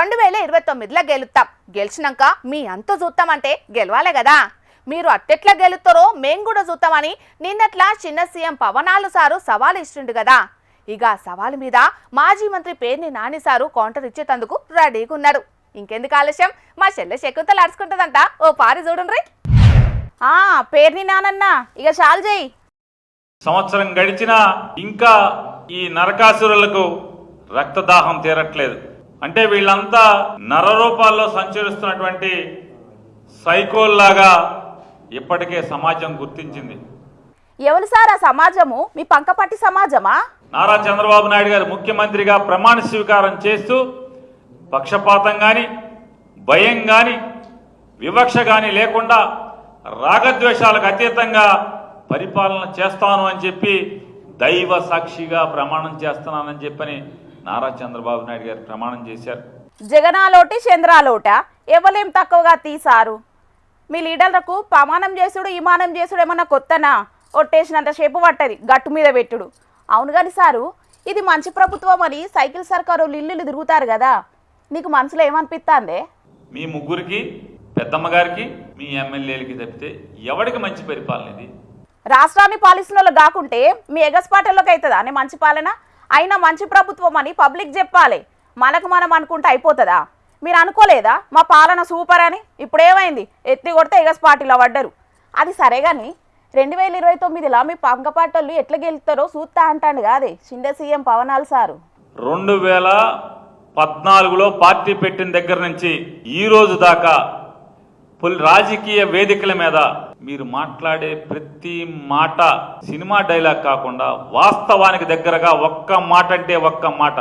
2029లో గెలుస్తాం. గెలిచినాక మీ అంతా చూస్తామంటే గెలవాలే కదా. మీరు అట్టెట్లా గెలుస్తారో మేము కూడా చూస్తామని నిన్నట్లా చిన్న సీఎం పవనాలు సారు సవాల్ ఇచ్చిండు కదా. ఇక సవాల్ మీద మాజీ మంత్రి పేర్ని నాని సారు కౌంటర్ ఇచ్చేటందుకు రెడీగా ఉన్నాడు. ఇంకెందుకు ఆలస్యం, మా చెల్లె శకుంతలు అడుచుకుంటుందంట. ఓ పారి చూడండి. పేర్ని నానన్న ఇక చాలు చేయి. సంవత్సరం గడిచినా ఇంకా ఈ నరకాసురులకు రక్తదాహం తీరట్లేదు. అంటే వీళ్ళంతా నరరూపాల్లో సంచరిస్తున్నటువంటి సైకోల్లాగా ఇప్పటికే సమాజం గుర్తించింది. ఎవరు సార్ ఆ సమాజము? మీ పంకపట్టి సమాజమా? నారా చంద్రబాబు నాయుడు గారు ముఖ్యమంత్రిగా ప్రమాణ స్వీకారం చేస్తూ పక్షపాతం కానీ, భయం కానీ, వివక్ష కానీ లేకుండా రాగద్వేషాలకు అతీతంగా పరిపాలన చేస్తాను అని చెప్పి దైవ సాక్షిగా ప్రమాణం చేస్తున్నానని చెప్పని నారా చంద్రబాబు నాయుడు గారు ప్రమాణం చేశారు. జగనాలోటి చంద్రాలోట ఎవలేం తక్కువగా తీసారు. మీ లీడర్లకు ప్రమాణం చేసుడు ఇమానం చేసుడు ఏమన్నా కొత్తనా? ఒట్టేసినంత షేపు పట్టది గట్టు మీద పెట్టుడు. అవును కానీ సారు, ఇది మంచి ప్రభుత్వం అని సైకిల్ సర్కారు ఇల్లు తిరుగుతారు కదా, నీకు మనసులో ఏమనిపిస్తాందే? మీ ముగ్గురికి, పెద్దమ్మ గారికి, మీ ఎమ్మెల్యేలకి తప్పితే ఎవరికి మంచి పరిపాలన ఇది? రాష్ట్రాన్ని పాలిస్తున్న వాళ్ళు కాకుంటే మీ ఎగస్పాటల్లోకి అవుతుందా అని మంచి పాలన? అయినా మంచి ప్రభుత్వం అని పబ్లిక్ చెప్పాలి. మనకు మనం అనుకుంటే అయిపోతుందా? మీరు అనుకోలేదా మా పాలన సూపర్ అని? ఇప్పుడు ఏమైంది? ఎత్తి కొడితే ఎగస్పాటిలో పడ్డరు. అది సరే కానీ 2029లో మీ పంకపాటోళ్ళు ఎట్లా గెలుస్తారో చూస్తా అంటాడు కాదే చిన్న సీఎం పవనాలు సారు. 2014లో పార్టీ పెట్టిన దగ్గర నుంచి ఈ రోజు దాకా రాజకీయ వేదికల మీద మీరు మాట్లాడే ప్రతి మాట సినిమా డైలాగ్ కాకుండా వాస్తవానికి దగ్గరగా ఒక్క మాట అంటే ఒక్క మాట,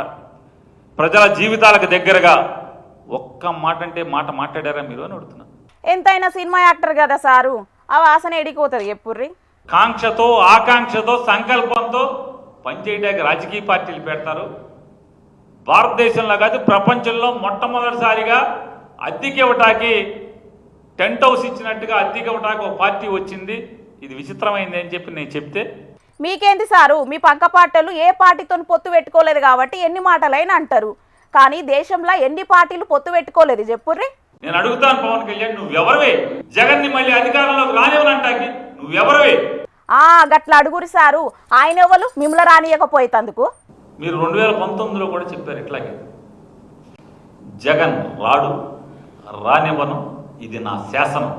ప్రజల జీవితాలకు దగ్గరగా ఒక్క మాట అంటే మాట మాట్లాడారా మీరు అని అడుగుతున్నా. ఎంతైనా సినిమా యాక్టర్ కదా సారు, ఆ వాసన ఎడిపోతుంది ఎప్పుర్రి. కాంక్షతో, ఆకాంక్షతో, సంకల్పంతో పనిచేయడానికి రాజకీయ పార్టీలు పెడతారు. భారతదేశంలో కాదు ప్రపంచంలో మొట్టమొదటిసారిగా అద్దెకి ఇవ్వటానికి టెంట్ హౌస్ ఇచ్చినట్టుగా అద్దెకి ఇవ్వటానికి ఒక పార్టీ వచ్చింది. ఇది విచిత్రమైంది అని చెప్పి నేను చెప్తే మీకేంటి సారు, మీ పంకపాటలు ఏ పార్టీతో పొత్తు పెట్టుకోలేదు కాబట్టి ఎన్ని మాటలైనా అంటారు. కానీ దేశంలో ఎన్ని పార్టీలు పొత్తు పెట్టుకోలేదు చెప్పుర్రి. నేను అడుగుతాను పవన్ కళ్యాణ్, నువ్వెవరివే జగన్ని మళ్ళీ అధికారంలోకి రానివ్వనంటాకి? నువ్వెవరివే? గట్ల అడుగురి సారు, ఆయన ఎవరు మిమ్మల్ని రానియకపోయేందుకు? మీరు 2019లో కూడా చెప్పారు ఇట్లాగే, జగన్ రాడు, రానివ్వను, ఇది నా శాసనం.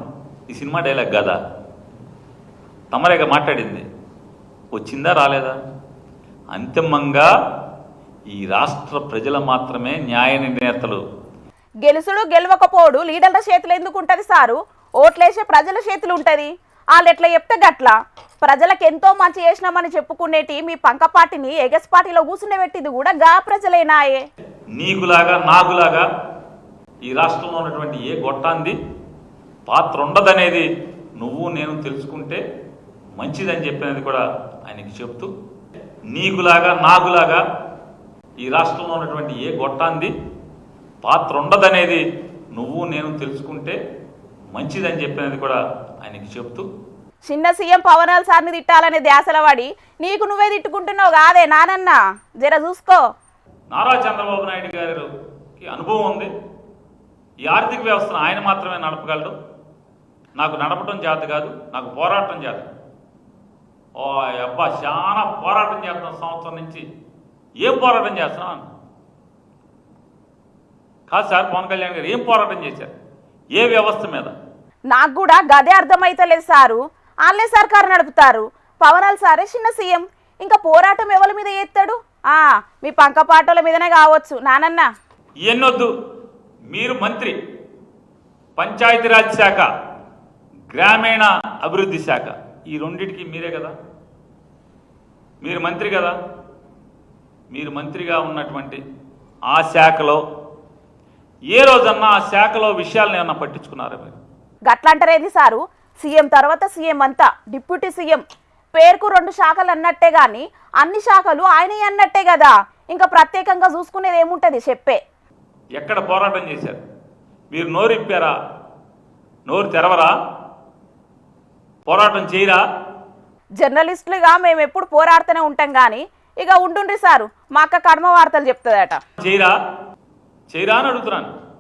ఈ సినిమా డైలాగ్ కదా తమరేగా మాట్లాడింది. వచ్చిందా రాలేదా? అంతిమంగా ఈ రాష్ట్ర ప్రజలు మాత్రమే న్యాయ నిర్ణేతలు. గెలుసుడు గెలవకపోడు లీడర్ల చేతులు ఎందుకు ఉంటుంది సారు? ఓట్లేసే ప్రజల చేతులు ఉంటుంది. వాళ్ళు ఎట్లా చెప్తే గట్ల. ప్రజలకు ఎంతో మంచి చేసినామని చెప్పుకునేటి మీ పంకపాటిని ఎగస్పాటిలో కూర్చుండబెట్టింది కూడా గా ప్రజలేనాయే. నీకులాగా నాకులాగా ఈ రాష్ట్రంలో ఉన్నటువంటి ఏ గొట్టాంది పాత్ర ఉండదనేది నువ్వు నేను తెలుసుకుంటే మంచిదని చెప్పినది కూడా ఆయనకి చెప్తూ, నీకులాగా నాకులాగా ఈ రాష్ట్రంలో ఉన్నటువంటి ఏ గొట్టాంది పాత్ర ఉండదనేది నువ్వు నేను తెలుసుకుంటే మంచిదని చెప్పినది కూడా ఆయనకి చెప్తూ, చిన్న సీఎం పవనాలు సార్ని తిట్టాలనే ధ్యాసల వాడి నీకు నువ్వే తిట్టుకుంటున్నావు కాదే నానన్న, జర చూసుకో. నారా చంద్రబాబు నాయుడు గారికి అనుభవం ఉంది. ఈ ఆర్థిక వ్యవస్థను ఆయన మాత్రమే నడపగలడు. నాకు నడపటం చేత కాదు, నాకు పోరాటం చేత. ఓ అబ్బా చాలా పోరాటం చేస్తున్నాం సంవత్సరం నుంచి. ఏం పోరాటం చేస్తున్నాం కాదు సార్, పవన్ కళ్యాణ్ గారు ఏం పోరాటం చేశారు ఏ వ్యవస్థ మీద? నాకు కూడా గదే అర్థమైతలేదు సారు. వాళ్ళే సర్కారు నడుపుతారు, పవనాలు సారే చిన్న సీఎం. ఇంకా పోరాటం ఎవరి మీద చేస్తాడు? మీ పంకపాటల మీదనే కావచ్చు నానన్న. ఎన్నొద్దు, మీరు మంత్రి, పంచాయతీరాజ్ శాఖ, గ్రామీణ అభివృద్ధి శాఖ, ఈ రెండింటికి మీరే కదా, మీరు మంత్రి కదా. మీరు మంత్రిగా ఉన్నటువంటి ఆ శాఖలో ఏ రోజన్నా ఆ శాఖలో విషయాలను ఏమన్నా పట్టించుకున్నారా మీరు? గట్లంటారేంది సారు? సీఎం తర్వాత సీఎం అంతా డిప్యూటీ సీఎం. పేరుకు 2 శాఖలు అన్నట్టే కానీ అన్ని శాఖలు ఆయన అన్నట్టే కదా. ఇంకా ప్రత్యేకంగా చూసుకునేది ఏముంటుంది చెప్పే? ఎక్కడ పోరాటం చేశారు మీరు? నోరు ఇప్పారా? నోరు తెరవరా? పోరాటం చేయరా? జర్నలిస్టులుగా మేము ఎప్పుడు పోరాడుతూనే ఉంటాం కానీ ఇక ఉండుండ్రి సారు, మా అక్క కడమ వార్తలు చెప్తుందట. చేయరా? చేయరా అని అడుగుతున్నాను.